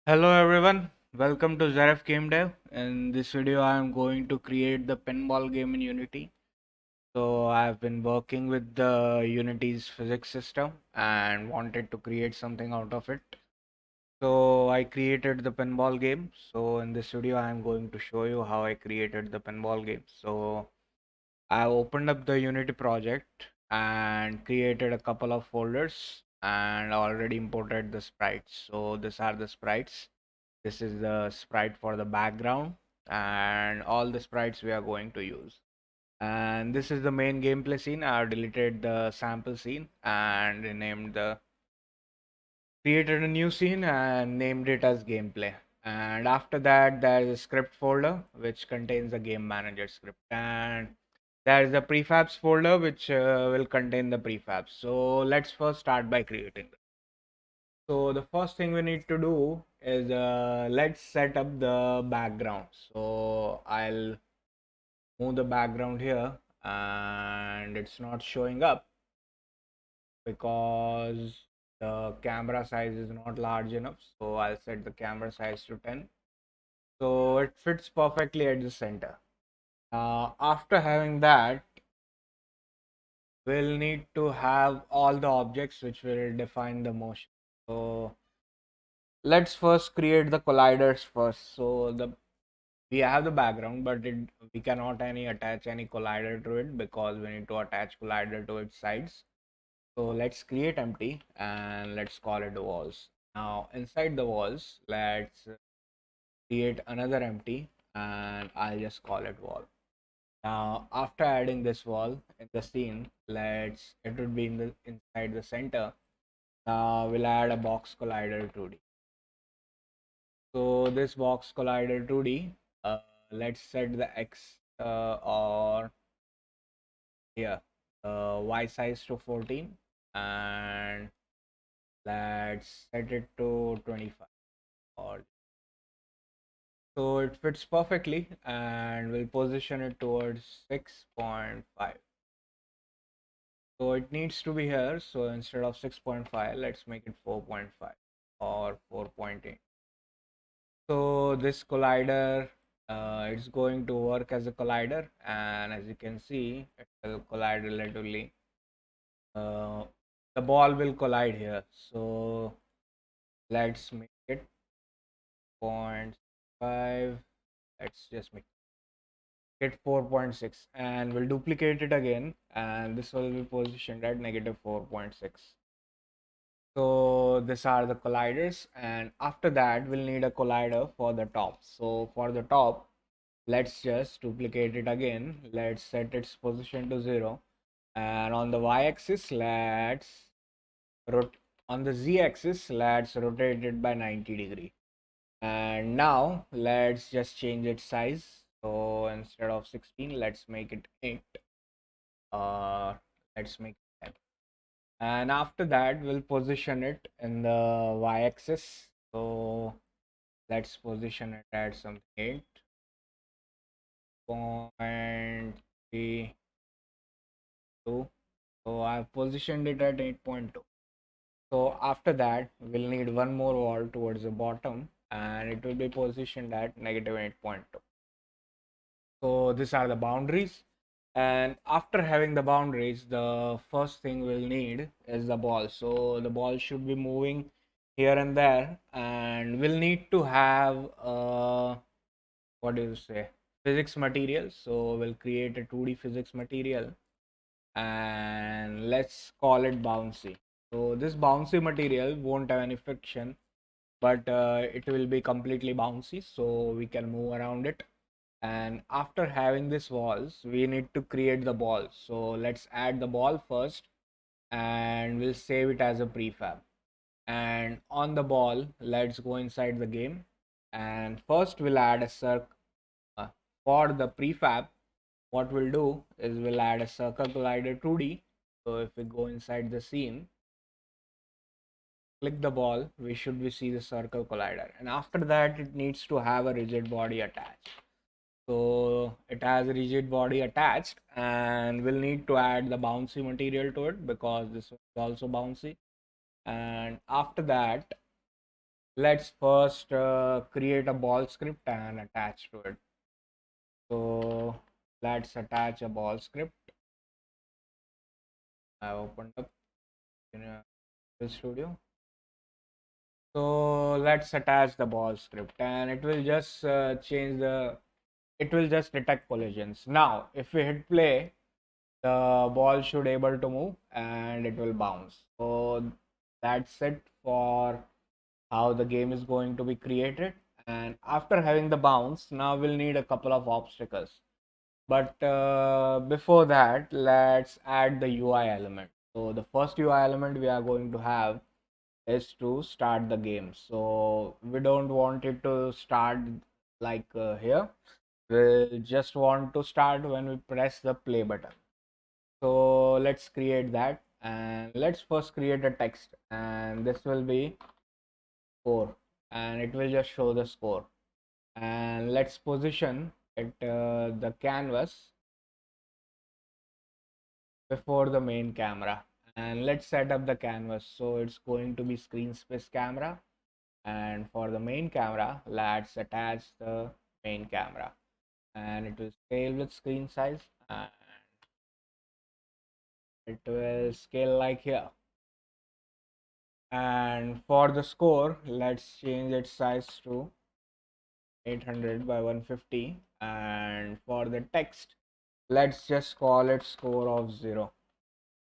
Hello everyone, welcome to Zaref Game Dev. In this video, I am going to create the pinball game in Unity. So I've been working with the Unity's physics system and wanted to create something out of it. So I created the pinball game. So in this video, I am going to show you how I created the pinball game. So I opened up the Unity project and created a couple of folders and already imported the sprites. So these are the sprites. This is the sprite for the background and all the sprites we are going to use. And this is the main gameplay scene. I have deleted the sample scene and created a new scene and named it as gameplay. And after that, there is a script folder which contains the game manager script. And there is a prefabs folder which will contain the prefabs. So let's first start by creating them. So the first thing we need to do is let's set up the background. So I'll move the background here and it's not showing up because the camera size is not large enough. So I'll set the camera size to 10. So it fits perfectly at the center. After having that, we'll need to have all the objects which will define the motion. So let's first create the colliders first. So we have the background, but we cannot attach any collider to it because we need to attach collider to its sides. So let's create empty and let's call it walls. Now inside the walls, let's create another empty and I'll just call it wall. Now after adding this wall in the scene, it would be inside the center. Now we'll add a box collider 2D. So this box collider 2D, let's set the X or here Y size to 14 and let's set it to 25 or so it fits perfectly and we'll position it towards 6.5. So it needs to be here. So instead of 6.5, let's make it 4.5 or 4.8. So this collider, it's going to work as a collider, and as you can see, it will collide relatively. The ball will collide here. So let's make it 0.5. Let's just make it 4.6, and we'll duplicate it again, and this will be positioned at negative 4.6. So these are the colliders, and after that we'll need a collider for the top. So for the top, let's just duplicate it again. Let's set its position to 0, and on the y-axis on the z-axis let's rotate it by 90 degree. And now let's just change its size. So instead of 16, let's make it 8. Let's make it 10. And after that we'll position it in the y-axis. So let's position it at some 8.32. So I've positioned it at 8.2. So after that we'll need one more wall towards the bottom and it will be positioned at negative 8.2. So these are the boundaries. And after having the boundaries, the first thing we'll need is the ball. So the ball should be moving here and there, and we'll need to have what do you say, physics material. So we'll create a 2D physics material and let's call it bouncy. So this bouncy material won't have any friction, but it will be completely bouncy, so we can move around it. And after having these walls, we need to create the ball. So let's add the ball first and we'll save it as a prefab. And on the ball, let's go inside the game. And first we'll add a circle for the prefab. What we'll do is we'll add a circle collider 2D. So if we go inside the scene, click the ball, we should see the circle collider. And after that, it needs to have a rigid body attached. So it has a rigid body attached and we'll need to add the bouncy material to it because this is also bouncy. And after that let's first create a ball script and attach to it. So let's attach a ball script. I opened up in Visual Studio. So let's attach the ball script, and it will just it will just detect collisions. Now, if we hit play, the ball should able to move and it will bounce. So that's it for how the game is going to be created. And after having the bounce, now we'll need a couple of obstacles. But before that, let's add the UI element. So the first UI element we are going to have is to start the game. So we don't want it to start like here. We just want to start when we press the play button. So let's create that, and let's first create a text, and this will be score, and it will just show the score. And let's position it the canvas before the main camera, and let's set up the canvas so it's going to be screen space camera. And for the main camera, let's attach the main camera, and it will scale with screen size, and it will scale like here. And for the score, let's change its size to 800 by 150. And for the text, let's just call it score of 0,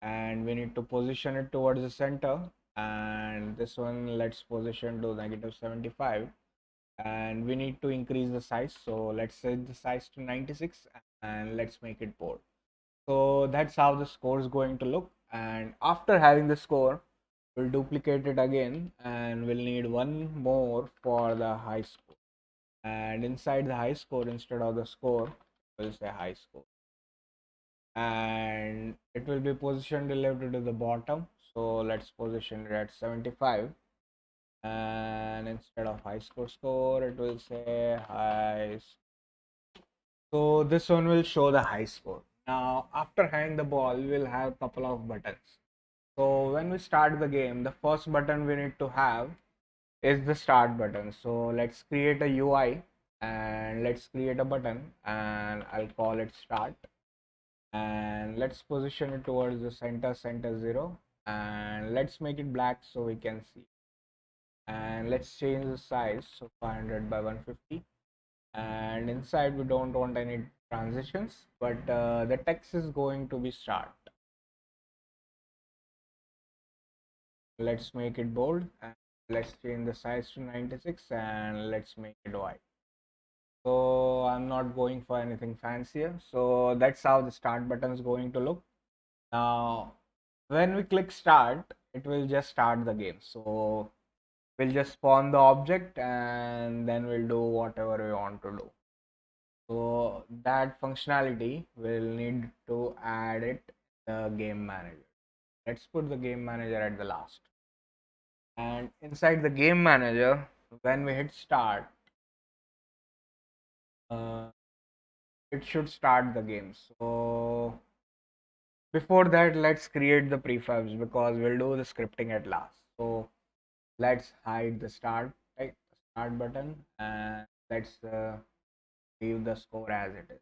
and we need to position it towards the center. And this one, let's position to -75, and we need to increase the size, so let's set the size to 96, and let's make it bold. So that's how the score is going to look. And after having the score, we'll duplicate it again, and we'll need one more for the high score. And inside the high score, instead of the score, we'll say high score, and it will be positioned related to the bottom. So let's position it at 75, and instead of high score, it will say high. So this one will show the high score. Now after having the ball, we'll have a couple of buttons. So when we start the game, the first button we need to have is the start button. So let's create a UI, and let's create a button, and I'll call it start, and let's position it towards the center 0, and let's make it black so we can see. And let's change the size, so 500 by 150. And inside we don't want any transitions, but the text is going to be start. Let's make it bold, and let's change the size to 96, and let's make it white. So I'm not going for anything fancier. So that's how the start button is going to look. Now when we click start, it will just start the game. So we'll just spawn the object, and then we'll do whatever we want to do. So that functionality we'll need to add it in the game manager. Let's put the game manager at the last. And inside the game manager, when we hit start, uh, it should start the game. So before that, let's create the prefabs because we'll do the scripting at last. So let's hide the start, right, start button, and let's leave the score as it is.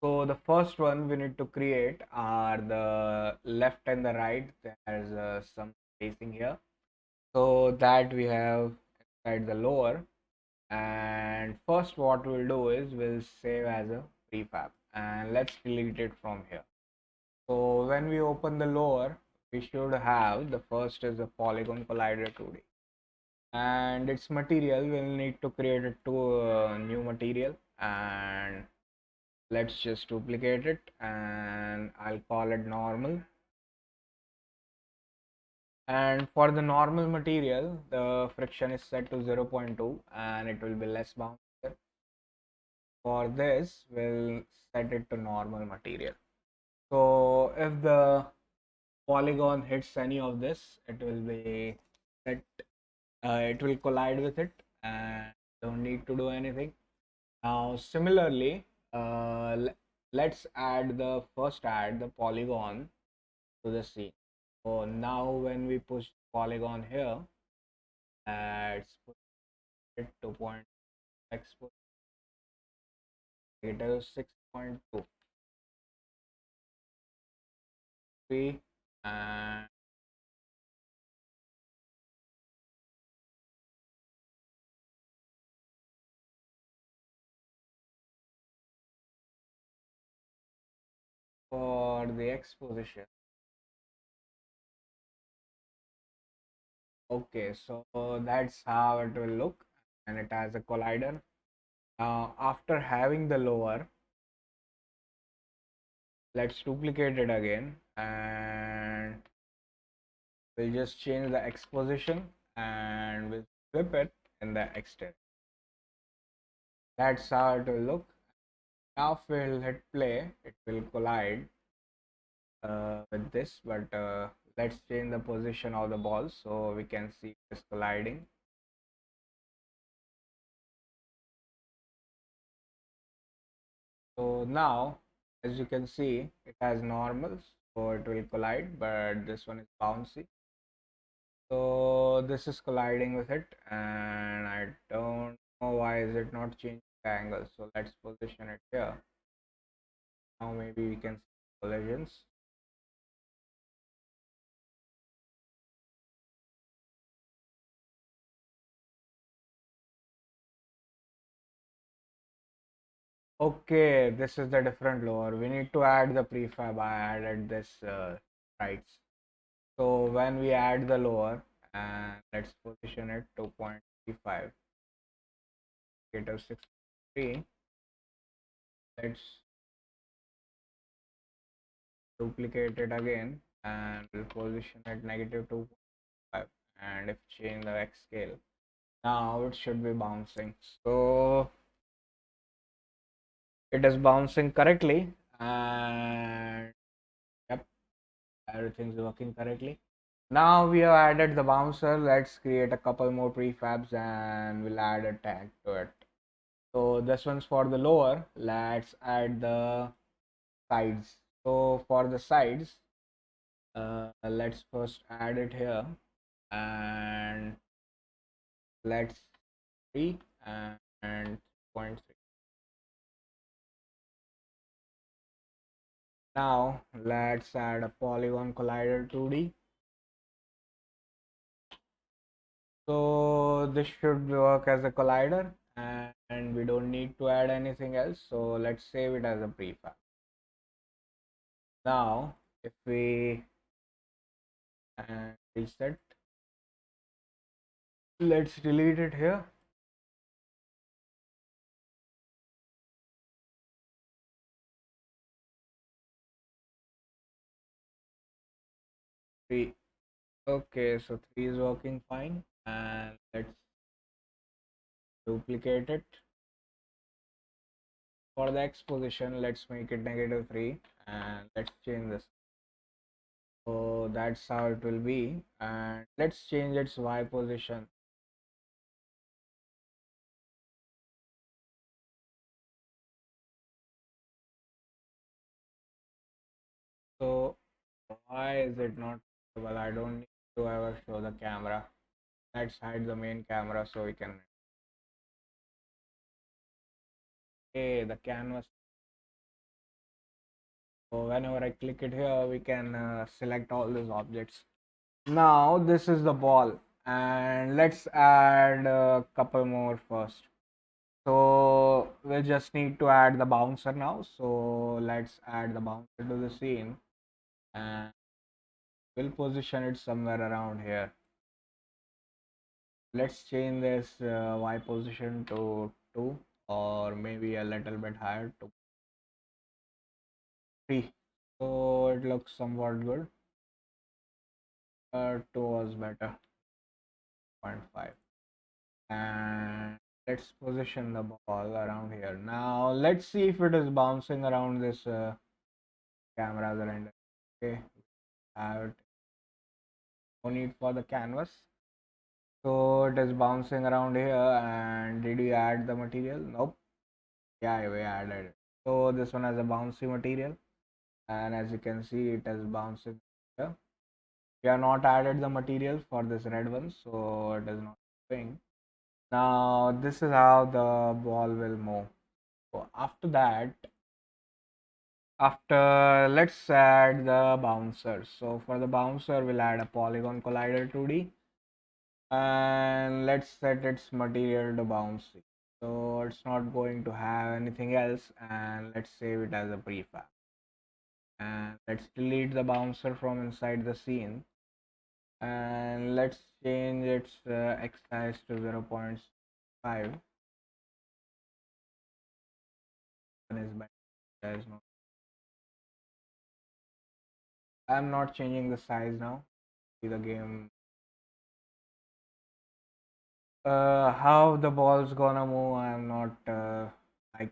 So the first one we need to create are the left and the right. There's some spacing here, so that we have inside the lower. And first what we'll do is we'll save as a prefab, and let's delete it from here. So when we open the lower, we should have the first is a Polygon Collider 2D, and its material we'll need to create a new material, and let's just duplicate it, and I'll call it normal. And for the normal material, the friction is set to 0.2, and it will be less bound here. For this, we'll set it to normal material. So if the polygon hits any of this, it will be set, it will collide with it, and don't need to do anything. Now similarly, let's add the polygon to the scene. So now when we push polygon here, let's put 2 point export negative 6.2 and for the X position. Okay, so that's how it will look, and it has a collider. Now, after having the lower, let's duplicate it again, and we'll just change the X position and we'll flip it in the X direction. That's how it will look. Now, if we'll hit play, it will collide with this, but let's change the position of the ball so we can see this colliding. So now, as you can see, it has normals, so it will collide, but this one is bouncy. So this is colliding with it, and I don't know why is it not changing the angle. So let's position it here. Now maybe we can see collisions. Okay, this is the different lower. We need to add the prefab. I added this right. So when we add the lower, and let's position it 2.35, negative 6.3. Let's duplicate it again and we'll position it negative 2.5, and if change the X scale, now it should be bouncing. So it is bouncing correctly, and yep, everything's working correctly. Now we have added the bouncer. Let's create a couple more prefabs and we'll add a tag to it. So this one's for the lower. Let's add the sides. So for the sides, let's first add it here, and let's 3 and 0.3. Now let's add a Polygon Collider 2D. So this should work as a collider, and we don't need to add anything else. So let's save it as a prefab. Now if we reset, let's delete it here. Three. Okay, so 3 is working fine, and let's duplicate it. For the X position, let's make it negative 3, and let's change this. So that's how it will be, and let's change its Y position. So why is it not visible? I don't need to ever show the camera. Let's hide the main camera so we can. Okay, the canvas. So whenever I click it here, we can select all these objects. Now this is the ball, and let's add a couple more first. So we just need to add the bouncer now. So let's add the bouncer to the scene, and we'll position it somewhere around here. Let's change this Y position to 2, or maybe a little bit higher to 3. So it looks somewhat good. 2 was better, 0.5. And let's position the ball around here. Now let's see if it is bouncing around this camera render. Okay, have it. No need for the canvas. So it is bouncing around here, and did you add the material? Nope. Yeah, we added it. So this one has a bouncy material, and as you can see, it is bouncing here. We have not added the material for this red one, so it is not doing. Now this is how the ball will move. So after that, after let's add the bouncer. So for the bouncer, we'll add a Polygon Collider 2D, and let's set its material to bouncy. So it's not going to have anything else, and let's save it as a prefab. And let's delete the bouncer from inside the scene, and let's change its X size to 0.5. Is by there's no. I'm not changing the size now. See the game. How the ball's gonna move, I'm not like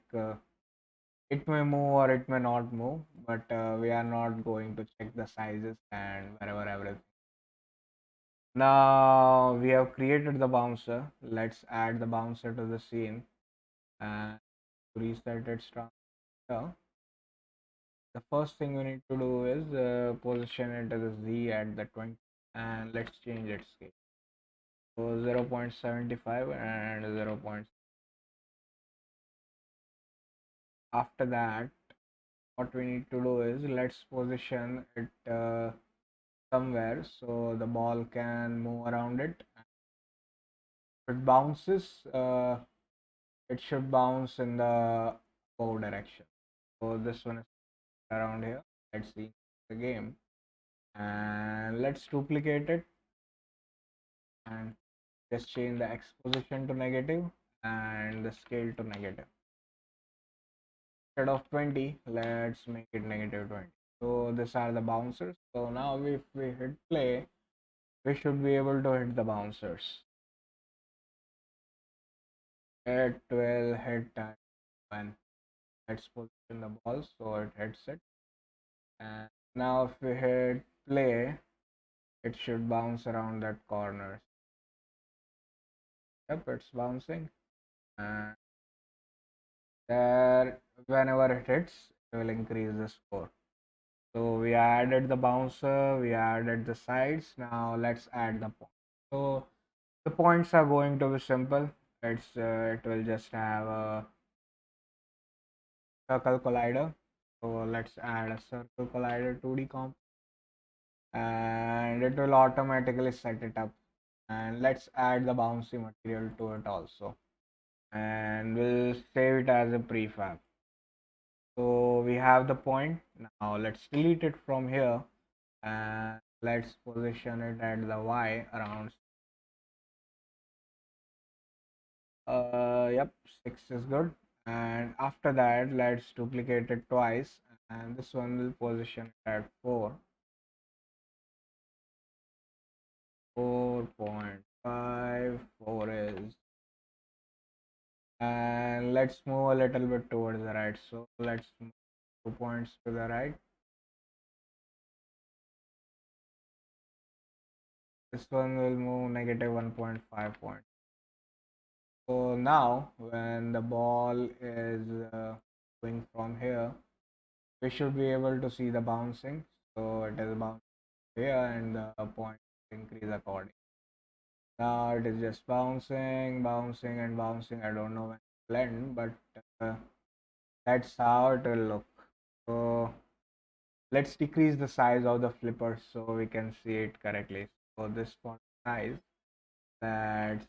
it may move or it may not move, but we are not going to check the sizes and wherever everything. Now we have created the bouncer. Let's add the bouncer to the scene and reset its transfer. The first thing we need to do is position it as a Z at the 20, and let's change its scale. So 0.75 and 0. After that, what we need to do is let's position it somewhere so the ball can move around it. If it bounces, it should bounce in the above direction. So this one is around here. Let's see the game, and let's duplicate it and just change the X position to negative and the scale to negative. Instead of 20, let's make it negative 20. So these are the bouncers. So now if we hit play, we should be able to hit the bouncers. It will hit that when let's position the ball so it hits it. And now if we hit play, it should bounce around that corner. Yep, it's bouncing. And there, whenever it hits, it will increase the score. So we added the bouncer, we added the sides. Now let's add the point. So the points are going to be simple. It will just have a circle collider. So let's add a circle collider 2D comp, and it will automatically set it up. And let's add the bouncy material to it also, and we'll save it as a prefab. So we have the point. Now let's delete it from here, and let's position it at the Y around. Yep, 6 is good. And after that, let's duplicate it twice, and this one will position it at 4. 4.5, 4 is, and let's move a little bit towards the right. So let's move 2 points to the right. This one will move negative 1.5 points. So now when the ball is going from here, we should be able to see the bouncing. So it is bouncing here and the point increase accordingly. Now it is just bouncing, bouncing and bouncing. I don't know when it will end, but uh, that's how it will look. So let's decrease the size of the flipper so we can see it correctly. So this font size, that's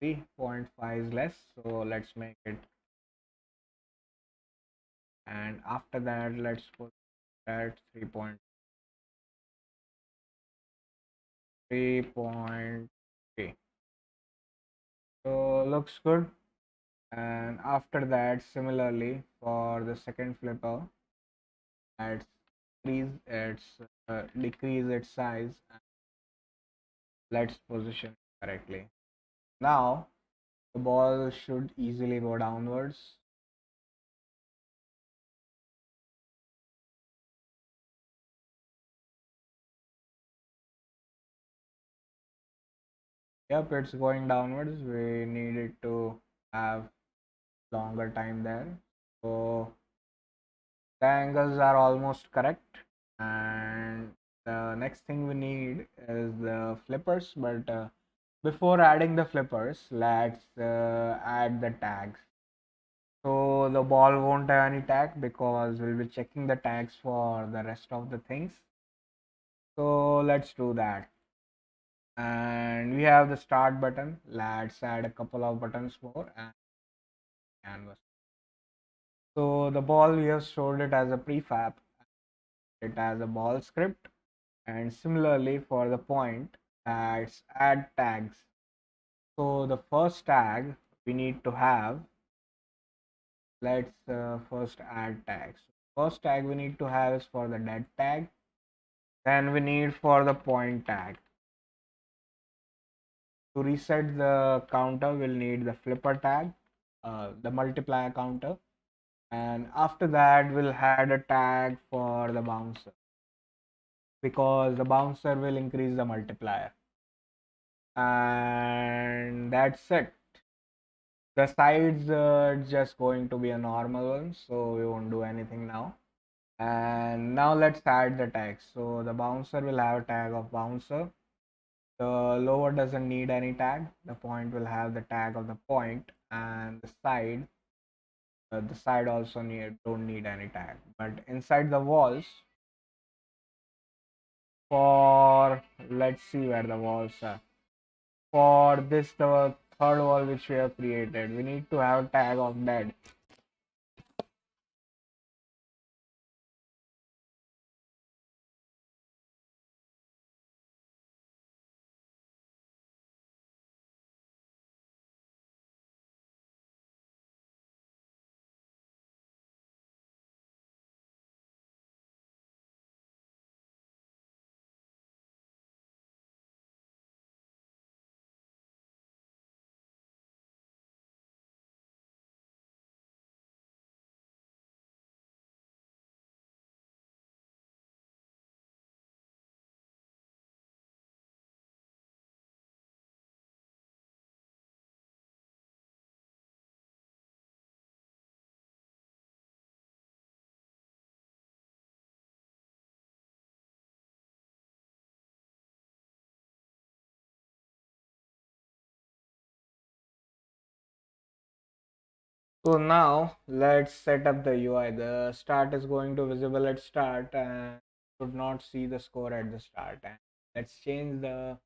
3.5 is less. So let's make it, and after that let's put that 3.3. So looks good. And after that, similarly for the second flipper, let's decrease its size, and let's position it correctly. Now the ball should easily go downwards. Yep, it's going downwards. We need it to have longer time there. So the angles are almost correct, and the next thing we need is the flippers, but Before adding the flippers, let's add the tags. So the ball won't have any tag because we'll be checking the tags for the rest of the things. So let's do that. And we have the start button. Let's add a couple of buttons more and canvas. So the ball, we have stored it as a prefab. It has a ball script. And similarly for the point, let's add tags. So the first tag we need to have, let's first add tags. First tag we need to have is for the dead tag. Then we need for the point tag. To reset the counter, we'll need the flipper tag, the multiplier counter. And after that, we'll add a tag for the bouncer because the bouncer will increase the multiplier. And that's it. The sides are just going to be a normal one, so we won't do anything now. And now let's add the tags. So the bouncer will have a tag of bouncer. The lower doesn't need any tag. The point will have the tag of the point, and the side also don't need any tag. But inside the walls, for let's see where the walls are. For this, the third wall which we have created, we need to have tag of dead. So now let's set up the UI. The start is going to visible at start and should not see the score at the start. And let's change the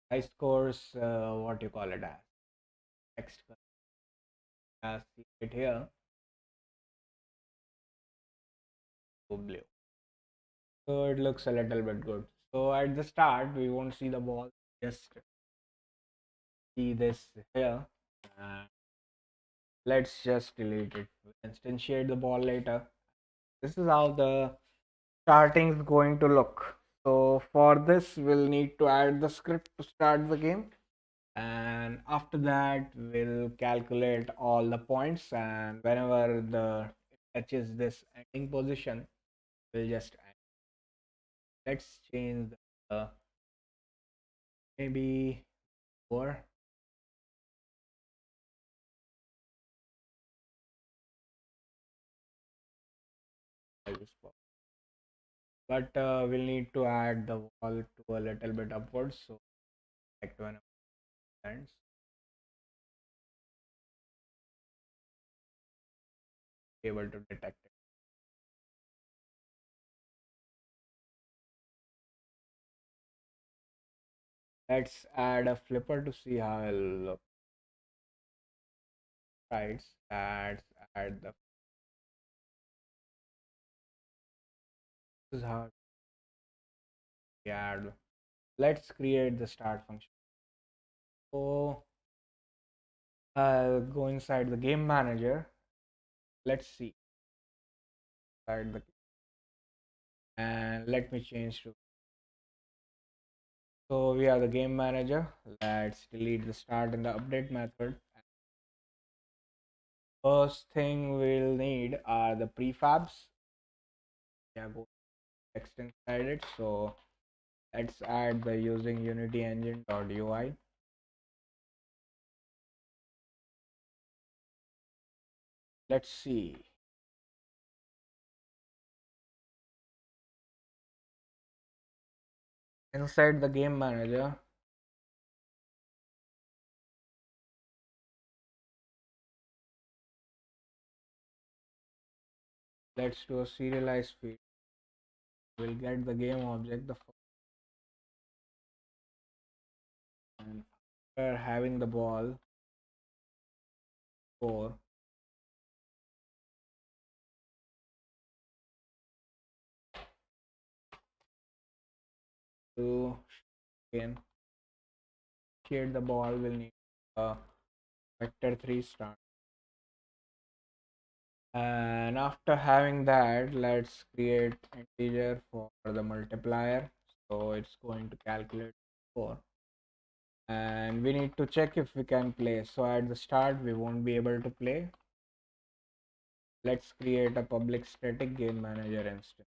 high scores, what you call it as text as see it here to blue. So it looks a little bit good. So at the start we won't see the ball, just see this here. And let's just delete it. We'll instantiate the ball later. This is how the starting is going to look. So for this we'll need to add the script to start the game, and after that we'll calculate all the points, and whenever the it touches this ending position we'll just add. Let's change the maybe 4. But we'll need to add the wall to a little bit upwards, so like to an ends be able to detect it. Let's add a flipper to see how it'll look. Right, let's add the this is how we add. Let's create the start function. So I'll go inside the game manager. Let's see inside the and let me change to. So we have the game manager. Let's delete the start in the update method. First thing we'll need are the prefabs. Yeah, go text inside it. So let's add the using Unity engine.ui. Let's see. Inside the game manager, Let's do a serialized field. We'll get the game object, the and after having the ball 4, to again shade the ball, will need a vector 3 start. And after having that, let's create integer for the multiplier. So it's going to calculate 4. And we need to check if we can play. So at the start, we won't be able to play. Let's create a public static game manager instance.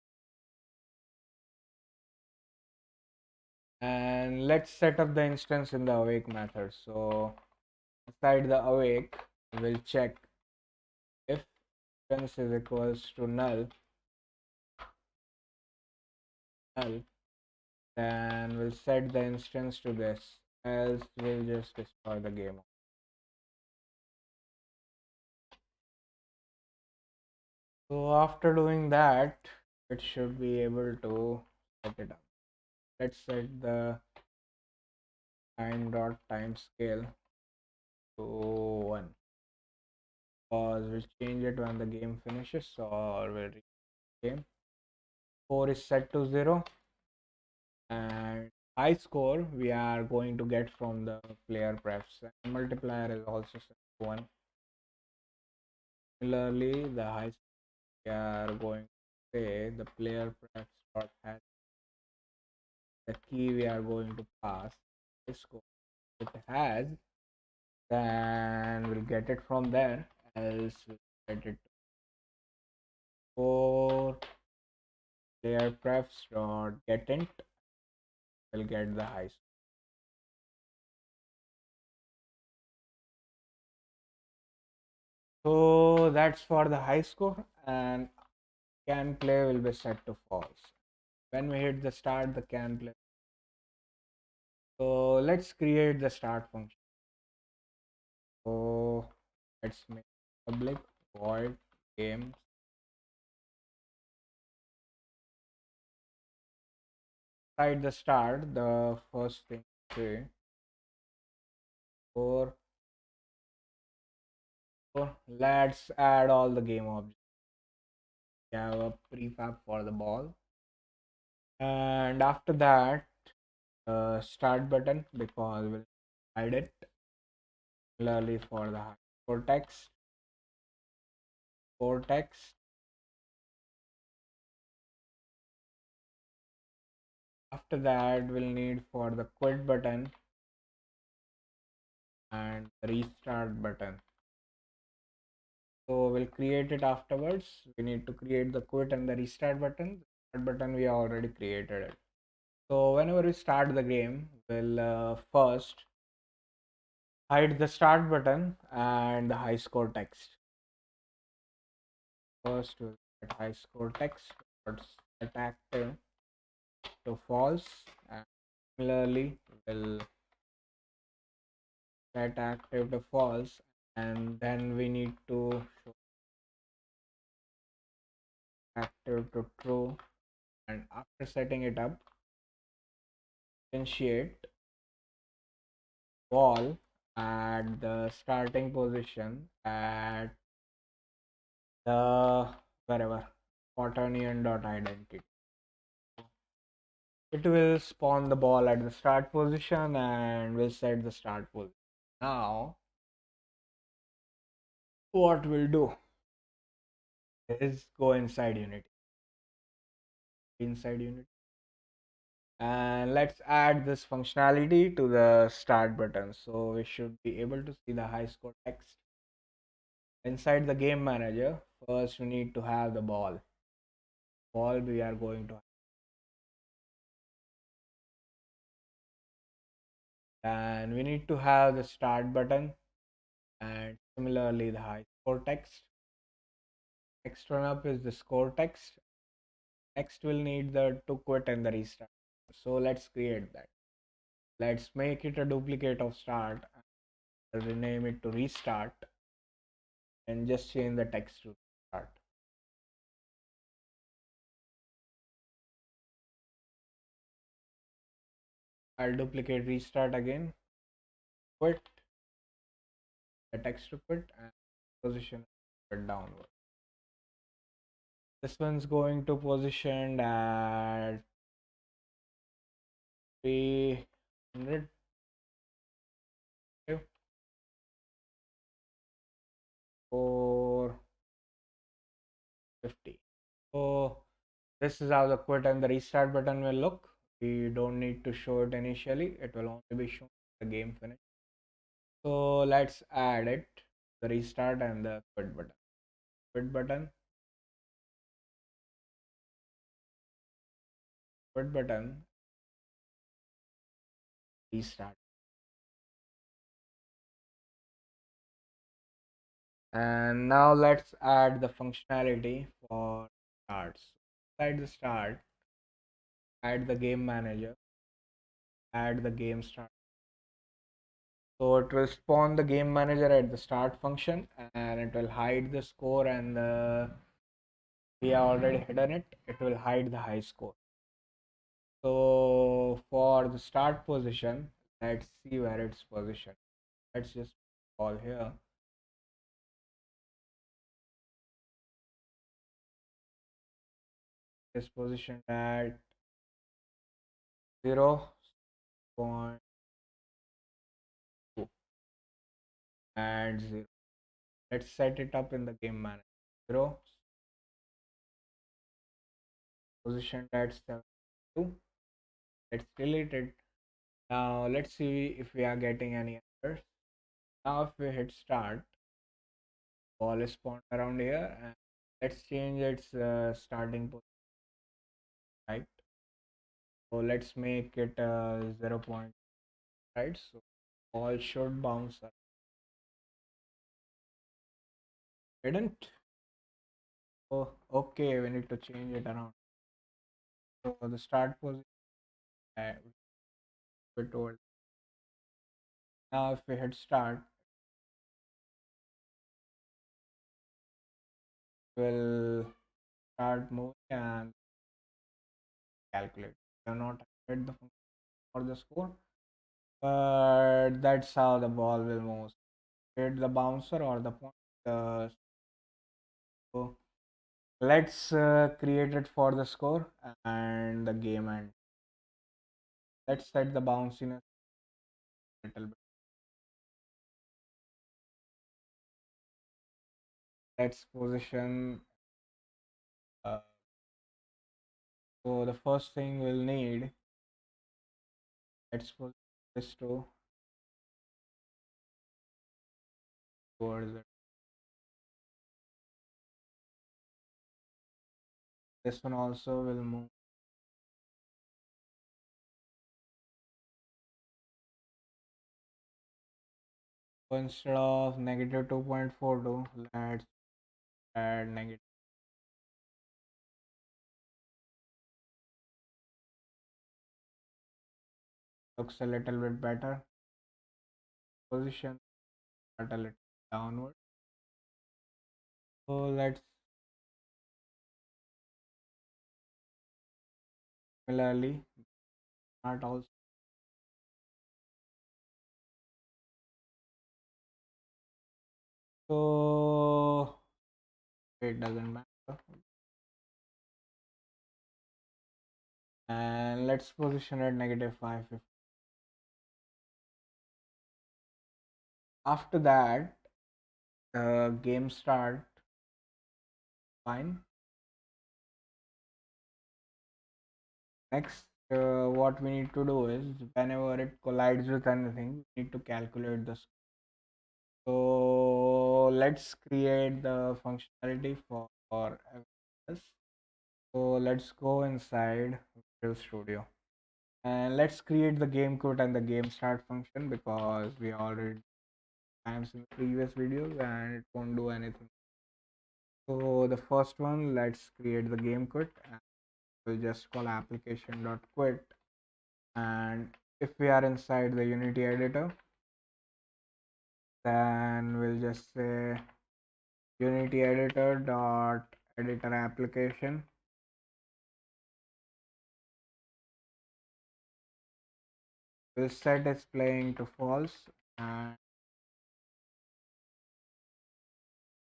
And let's set up the instance in the awake method. So inside the awake, we'll check if instance is equals to null, then we'll set the instance to this, else we'll just destroy the game. So after doing that, it should be able to set it up. Let's set the time scale to 1, because we'll change it when the game finishes, or we'll reach the game. 4 is set to 0, and high score we are going to get from the player prefs, and multiplier is also set to 1. Similarly, the high score we are going to say the player prefs dot has the key we are going to pass high score. If it has, then we'll get it from there, else we'll get it for player prefs dot get int, we'll get the high score. So that's for the high score, and can play will be set to false. When we hit the start, the can play. So let's create the start function. So let's make public void game. Inside the start, the first thing say for, let's add all the game objects. We have a prefab for the ball, and after that, start button, because we'll hide it. Similarly for the cortex. After that, we'll need for the quit button and restart button. So we'll create it afterwards. We need to create the quit and the restart button. The start button we already created it. So whenever we start the game, we'll first hide the start button and the high score text. First we'll set high score text set active to false, and similarly we'll set active to false, and then we need to show active to true, and after setting it up, initiate ball at the starting position at the wherever quaternion.identity. It will spawn the ball at the start position and will set the start position. Now what we'll do is go inside Unity, and let's add this functionality to the start button. So we should be able to see the high score text inside the game manager. First we need to have the ball we are going to, and we need to have the start button, and similarly the high score text. Next one up is the score text. Next we'll need the to quit and the restart. So let's create that. Let's make it a duplicate of start and rename it to restart, and just change the text to start. I'll duplicate restart again, quit, the text to quit, and position it downward. This one's going to position at 300, 450. So this is how the quit and the restart button will look. We don't need to show it initially. It will only be shown the game finish. So let's add it, the restart and the quit button. Quit button, quit button, restart. And now let's add the functionality for starts. Inside the start, add the game manager, add the game start. So it will spawn the game manager at the start function and it will hide the score and we have already hidden it. It will hide the high score. So for the start position, let's see where it's positioned. Let's just call here. It's positioned at 0.2 and 0. Let's set it up in the game manager. 0 positioned at 72. Let's delete it. Now let's see if we are getting any errors. Now if we hit start, ball is spawned around here and let's change its starting position, right? So let's make it 0. Right, so ball should bounce up. Didn't? Oh, okay, we need to change it around. So the start position, we told. Now if we hit start, we'll start moving and calculate. We have not hit the function for the score, but that's how the ball will move. Hit the bouncer or the point. So let's create it for the score and the game end. Let's set the bounciness a little bit. Let's position. Uh, so the first thing we'll need. Let's put this to towards it. This one also will move. So instead of negative 2.42, let's add negative. Looks a little bit better. Position a little downward. So let's similarly not also. So it doesn't matter. And let's position it negative 550. After that, the game start fine. Next, what we need to do is whenever it collides with anything, we need to calculate the. So let's create the functionality for this. So let's go inside Visual Studio and let's create the game quit and the game start function because we already times in the previous videos and it won't do anything. So the first one, let's create the game quit and we'll just call application.quit. And if we are inside the Unity editor, then we'll just say Unity editor dot editor application. We'll set its playing to false, and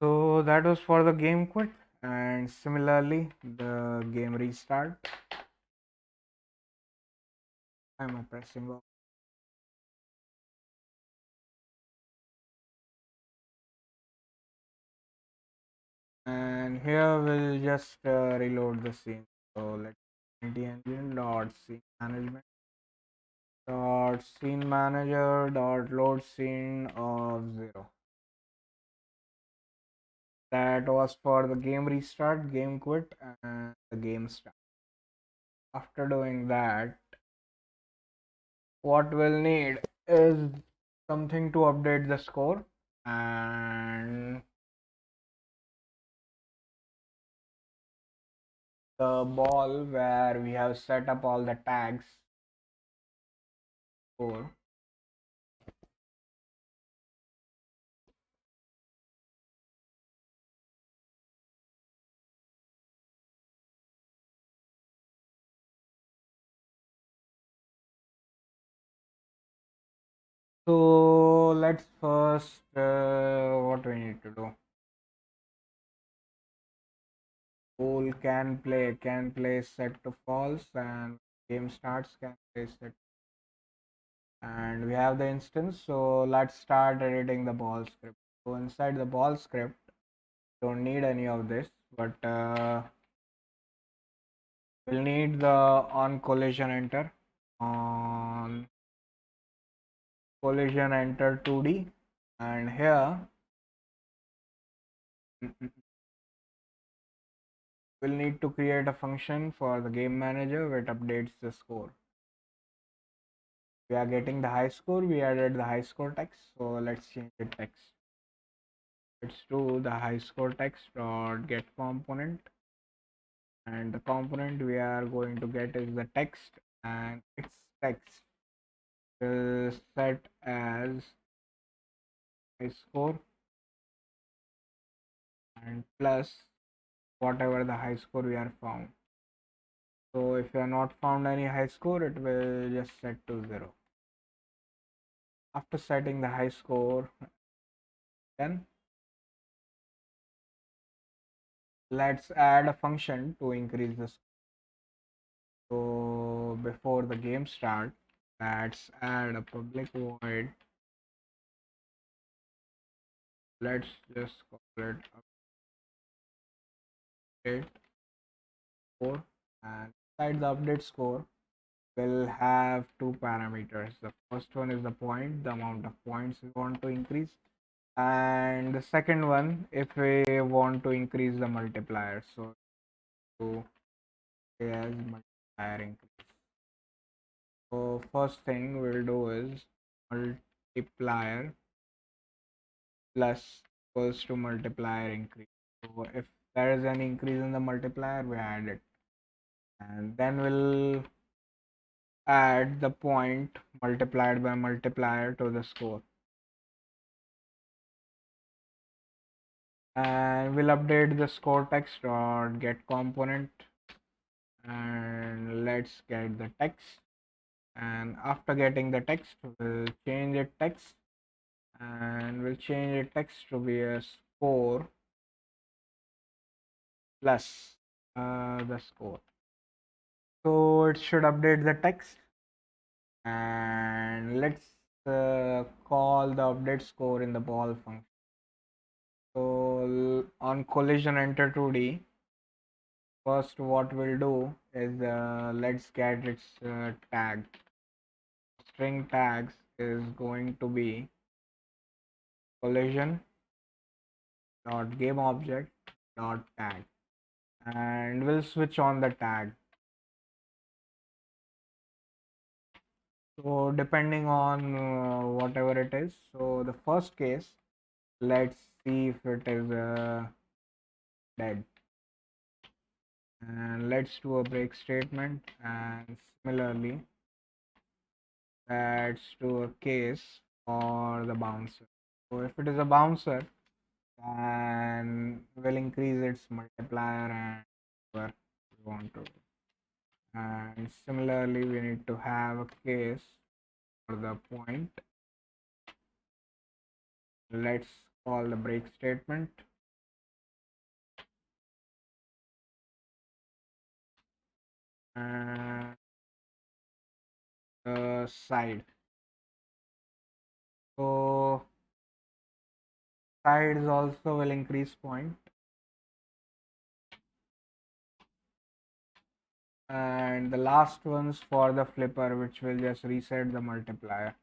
so that was for the game quit. And similarly, the game restart. I'm pressing off. And here we'll just reload the scene. So let's engine dot scene management dot scene manager dot load scene of 0. That was for the game restart, game quit, and the game start. After doing that, what we'll need is something to update the score, and the ball where we have set up all the tags for. So let's first what we need to do. Ball can play set to false, and game starts can play set, and we have the instance. So let's start editing the ball script. So inside the ball script, don't need any of this, but we'll need the on collision enter, on collision enter 2D, and here we'll need to create a function for the game manager which updates the score. We are getting the high score, we added the high score text, so let's change the text. Let's do the high score text dot get component, and the component we are going to get is the text, and its text is set as high score and plus whatever the high score we are found. So if you are not found any high score, it will just set to 0. After setting the high score, then let's add a function to increase the score. So before the game start, let's add a public void. Let's just call it update score, and inside the update score will have two parameters. The first one is the point, the amount of points we want to increase, and the second one if we want to increase the multiplier. So to say as multiplier increase. So first thing we'll do is multiplier plus equals to multiplier increase. So if there is an increase in the multiplier, we add it, and then we'll add the point multiplied by multiplier to the score, and we'll update the score text dot get component, and let's get the text, and after getting the text we'll change it text, and we'll change it text to be a score plus the score. So it should update the text, and let's call the update score in the ball function. So on collision enter 2D, first what we'll do is let's get its tag. String tags is going to be collision dot game object dot tag, and we'll switch on the tag. So depending on whatever it is, so the first case, let's see if it is dead, and let's do a break statement, and similarly let's do a case for the bouncer. So if it is a bouncer, then we'll increase its multiplier and whatever we want to. And similarly we need to have a case for the point. Let's call the break statement. And the side. So sides also will increase point. And the last ones for the flipper, which will just reset the multiplier.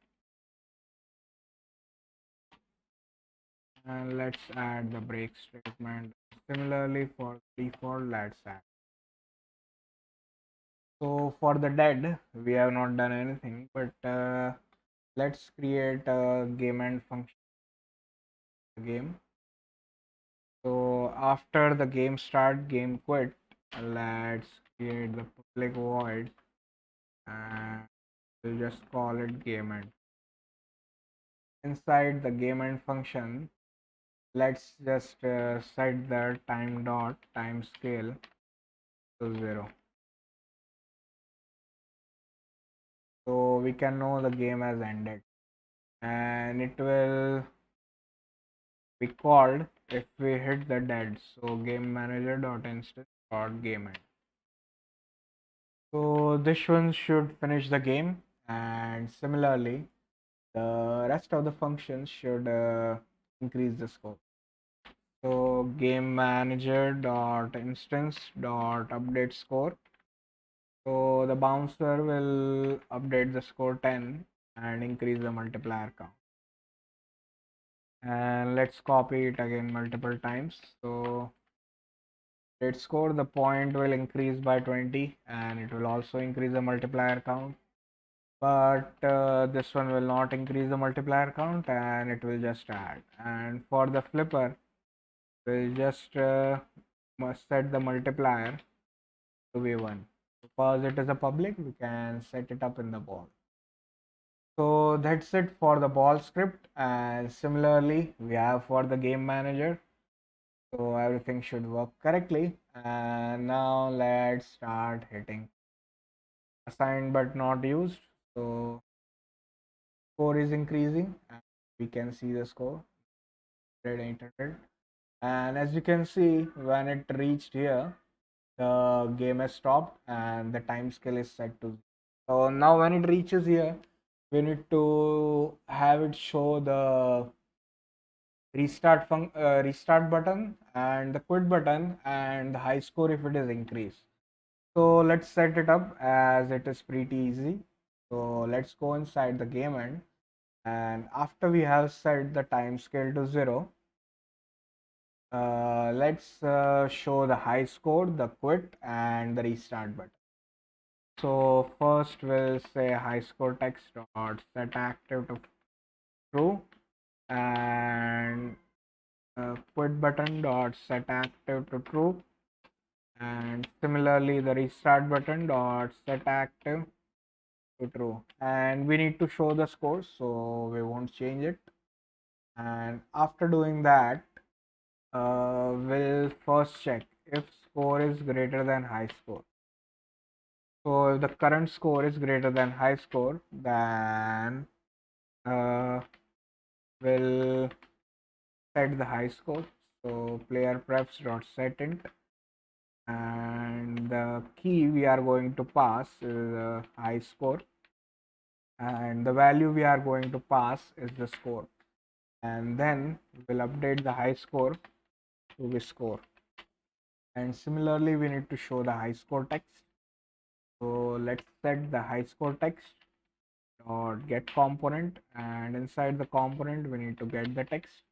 And let's add the break statement. Similarly for default, let's add. So for the dead, we have not done anything, but let's create a game end function game. So after the game start, game quit, let's create the public void and we'll just call it game end. Inside the game end function, let's just set the time dot time scale to 0. So we can know the game has ended, and it will be called if we hit the dead. So game manager dot instance dot game end. So this one should finish the game, and similarly the rest of the functions should increase the score. So game manager dot instance dot update score. So the bouncer will update the score 10 and increase the multiplier count. And let's copy it again multiple times. So let's score, the point will increase by 20 and it will also increase the multiplier count. But this one will not increase the multiplier count and it will just add. And for the flipper, we'll just must set the multiplier to be 1. Because it is a public, we can set it up in the ball. So that's it for the ball script, and similarly we have for the game manager. So everything should work correctly, and now let's start hitting assigned but not used. So score is increasing and we can see the score 800, and as you can see, when it reached here, the game has stopped and the time scale is set to 0. So now when it reaches here, we need to have it show the restart button and the quit button and the high score if it is increased. So let's set it up, as it is pretty easy. So let's go inside the game end, and after we have set the time scale to 0, let's show the high score, the quit and the restart button. So first we'll say high score text dot set active to true, and quit button dot set active to true, and similarly the restart button dot set active to true, and we need to show the score, so we won't change it. And after doing that, we'll first check if score is greater than high score. So if the current score is greater than high score, then we'll set the high score. So player prefs dot set int, and the key we are going to pass is a high score, and the value we are going to pass is the score, and then we'll update the high score to the score. And similarly we need to show the high score text. So let's set the high score text dot get component, and inside the component we need to get the text.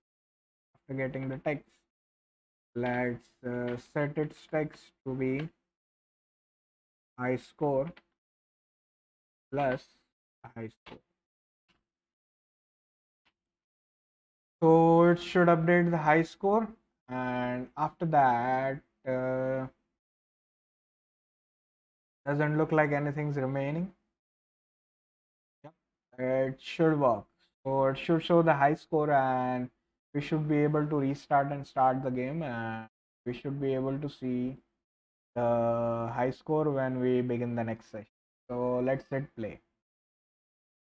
After getting the text, let's set its text to be high score plus high score. So it should update the high score, and after that doesn't look like anything's remaining. Yep, it should work. So it should show the high score, and we should be able to restart and start the game, and we should be able to see the high score when we begin the next session. So let's hit play.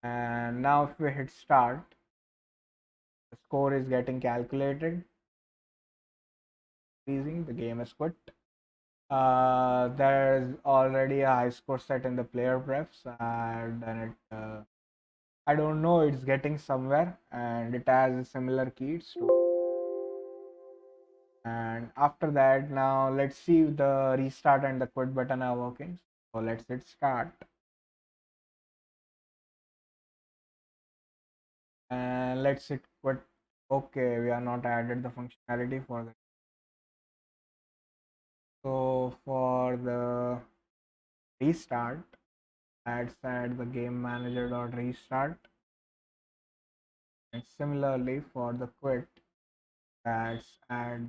And now if we hit start, the score is getting calculated. Freezing, the game is quit. There's already a high score set in the player prefs, and then I don't know, it's getting somewhere, and it has similar keys to. And after that, now let's see if the restart and the quit button are working. So let's hit start, and let's hit quit. Okay, we are not added the functionality for that. So for the restart, let's add the game manager dot restart, and similarly for the quit, let's add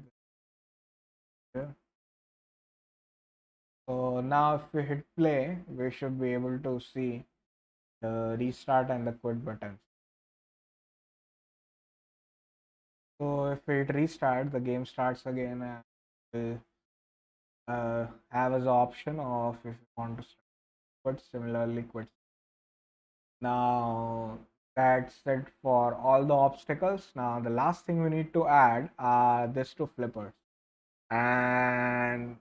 the. So now if we hit play, we should be able to see the restart and the quit buttons. So if we hit restart, the game starts again, and will have as an option of if you want to quit, similarly quit. Now that's it for all the obstacles. Now the last thing we need to add are these two flippers, and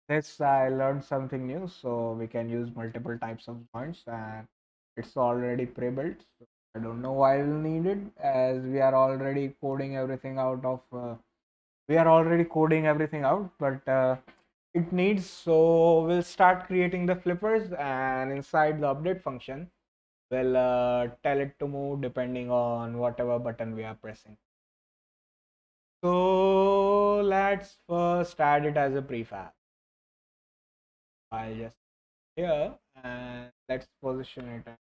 this I learned something new. So we can use multiple types of joints, and it's already pre-built. So I don't know why we'll need it, as we are already coding everything out of. We are already coding everything out, but it needs. So we'll start creating the flippers, and inside the update function we'll tell it to move depending on whatever button we are pressing. So let's first add it as a prefab. I'll just here, and let's position it at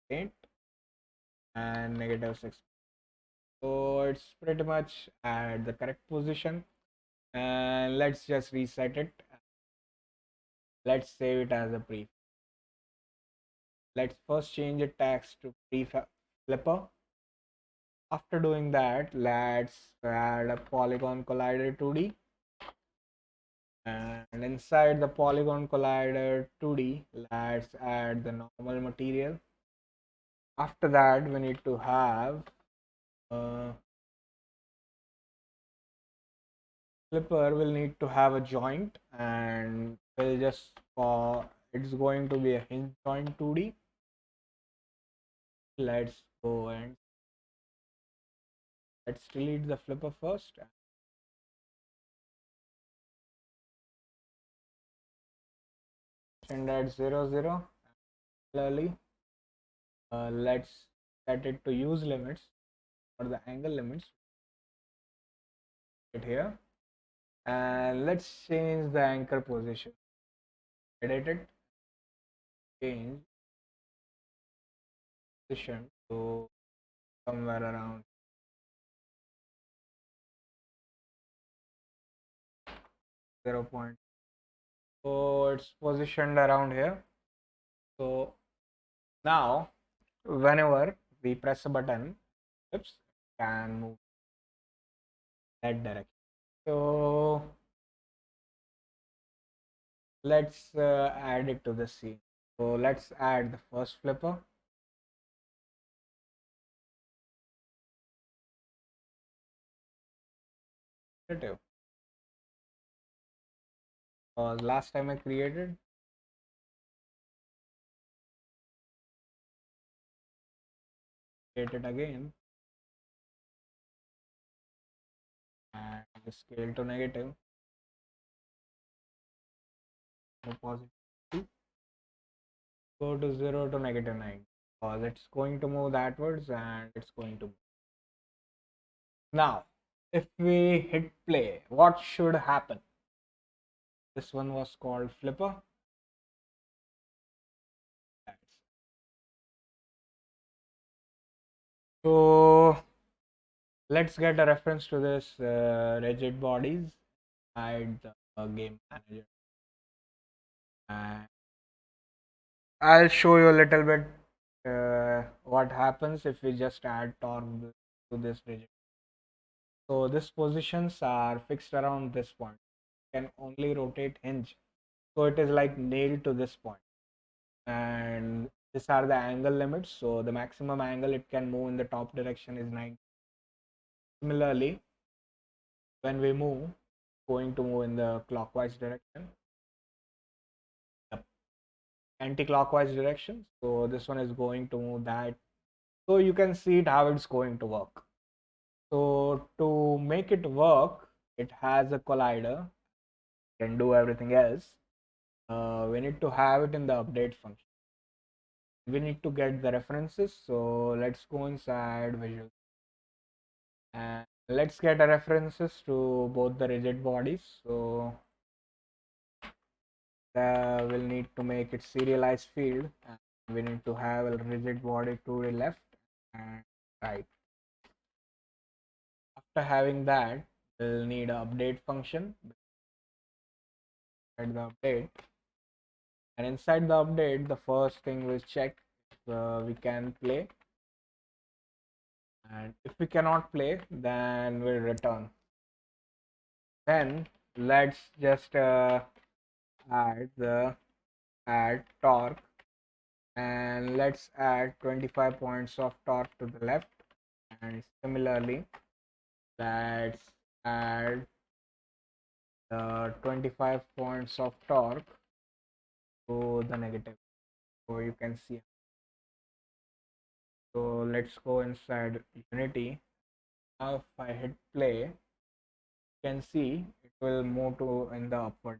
8 and -6. So it's pretty much at the correct position, and let's just reset it. Let's save it as a prefab. Let's first change the tags to prefab flipper. After doing that, let's add a Polygon Collider 2D. And inside the Polygon Collider 2D, let's add the normal material. After that, we need to have a flipper will need to have a joint, and we'll just it's going to be a hinge joint 2D. Let's go and let's delete the flipper first, and at 0 0. Similarly, let's set it to use limits or the angle limits right here, and let's change the anchor position. Edit it, change position to somewhere around 0 point. So it's positioned around here. So now whenever we press a button, oops, can move that direction. So let's add it to the scene. So let's add the first flipper. Because last time I created it again, and the scale to negative, the positive, go to 0 to -9, because it's going to move outwards and it's going to move. Now if we hit play, what should happen? This one was called flipper. So let's get a reference to this rigid bodies inside the game manager, and I'll show you a little bit what happens if we just add torque to this rigid. So these positions are fixed around this point. Can only rotate hinge, so it is like nailed to this point, and These are the angle limits. So the maximum angle it can move in the top direction is 90. Similarly, when we move, going to move in the clockwise direction, yep, anti-clockwise direction. So this one is going to move that. So you can see it how it's going to work. So to make it work, it has a collider, can do everything else. We need to have it in the update function. We need to get the references. So let's go inside Visual and let's get the references to both the rigid bodies. So we'll need to make it serialized field. And we need to have a rigid body to the left and right. After having that, we'll need an update function at the update. And inside the update, the first thing we'll check if we can play. And if we cannot play, then we'll return. Then let's just add torque, and let's add 25 points of torque to the left, and similarly let's add 25 points of torque to the negative, so you can see. So let's go inside Unity. Now if I hit play, you can see it will move to in the upward.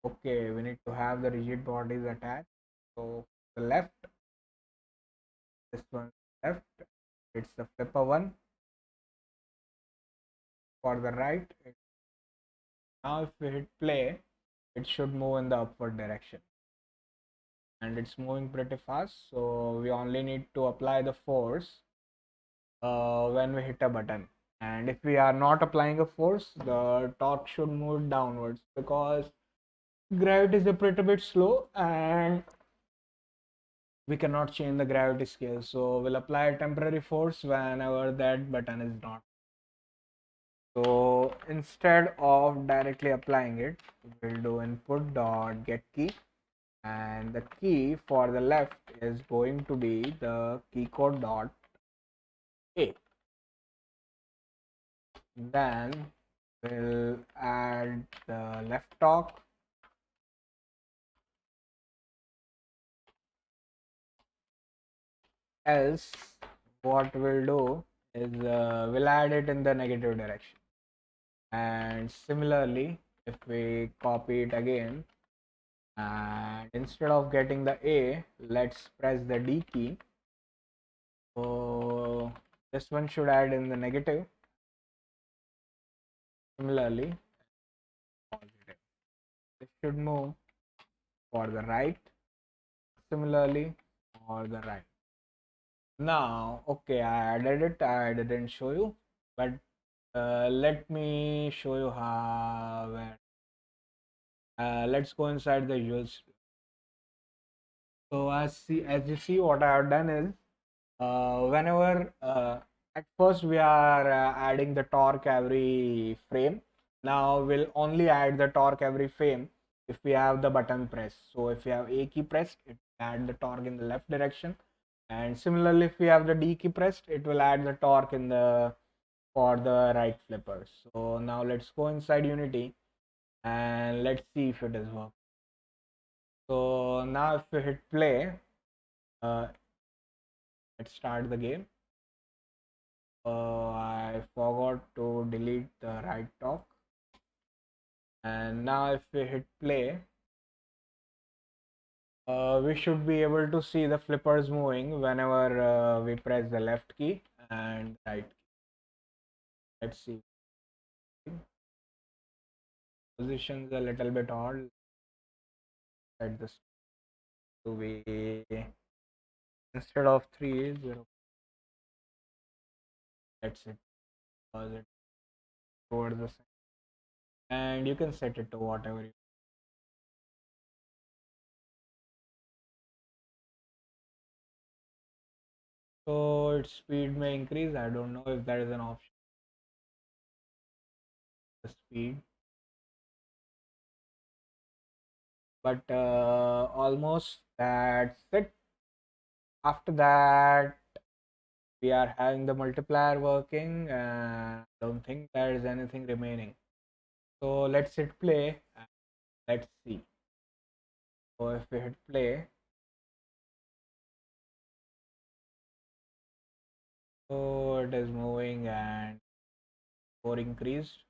Okay, we need to have the rigid bodies attached. So the left, this one left, it's the flipper one. For the right, now if we hit play, it should move in the upward direction. And it's moving pretty fast. So we only need to apply the force when we hit a button. And if we are not applying a force, the torque should move downwards because gravity is a pretty bit slow and we cannot change the gravity scale. So we'll apply a temporary force whenever that button is not. So instead of directly applying it, we'll do input dot get key, and the key for the left is going to be the key code dot a. Then we'll add the left torque, else what we'll do is we'll add it in the negative direction. And similarly, if we copy it again, and instead of getting the A, let's press the D key. So this one should add in the negative. Similarly, positive. This should move for the right. Similarly, for the right. Now, okay, I added it. I didn't show you, but let me show you how. Let's go inside the use. So as you see, what I have done is whenever at first we are adding the torque every frame. Now we'll only add the torque every frame if we have the button pressed. So if we have A key pressed, it will add the torque in the left direction, and similarly if we have the D key pressed, it will add the torque in the for the right flippers. So now let's go inside Unity and let's see if it is working. So now if we hit play, uh, let's start the game. I forgot to delete the right torque, and now if we hit play, we should be able to see the flippers moving whenever we press the left key and right key. Let's see. Positions a little bit odd. Set this to be instead of 3 0. That's it. Pause it towards the center. And you can set it to whatever you. So its speed may increase. I don't know if there is an option. The speed. but almost that's it. After that, we are having the multiplier working, and I don't think there is anything remaining. So let's hit play and let's see. So if we hit play, so it is moving and more increased.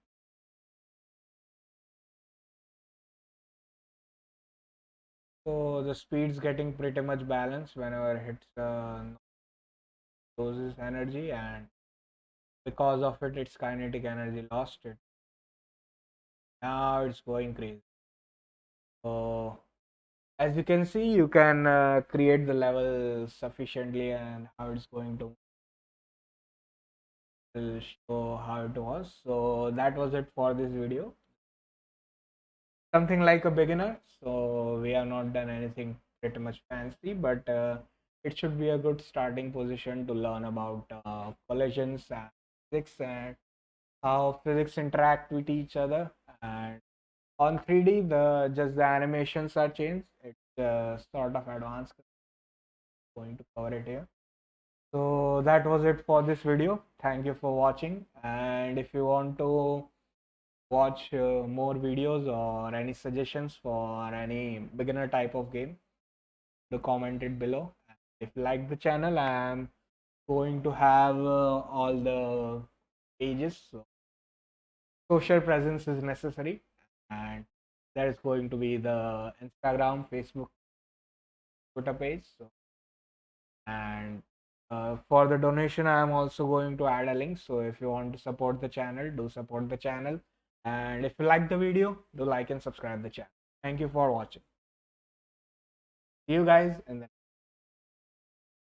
So the speed's getting pretty much balanced whenever it hits loses energy, and because of it, its kinetic energy lost it. Now it's going crazy. So as you can see, you can create the level sufficiently, and how it's going to will show how it was. So that was it for this video. Something like a beginner. So we have not done anything pretty much fancy, but it should be a good starting position to learn about collisions and physics and how physics interact with each other. And on 3D, the just the animations are changed. It's sort of advanced. Going to cover it here. So that was it for this video. Thank you for watching. And if you want to watch more videos or any suggestions for any beginner type of game, do comment it below. If you like the channel, I'm going to have all the pages. So social presence is necessary, and there is going to be the Instagram, Facebook, Twitter page. So, and for the donation, I am also going to add a link. So if you want to support the channel, do support the channel. And if you like the video, do like and subscribe the channel. Thank you for watching. See you guys in the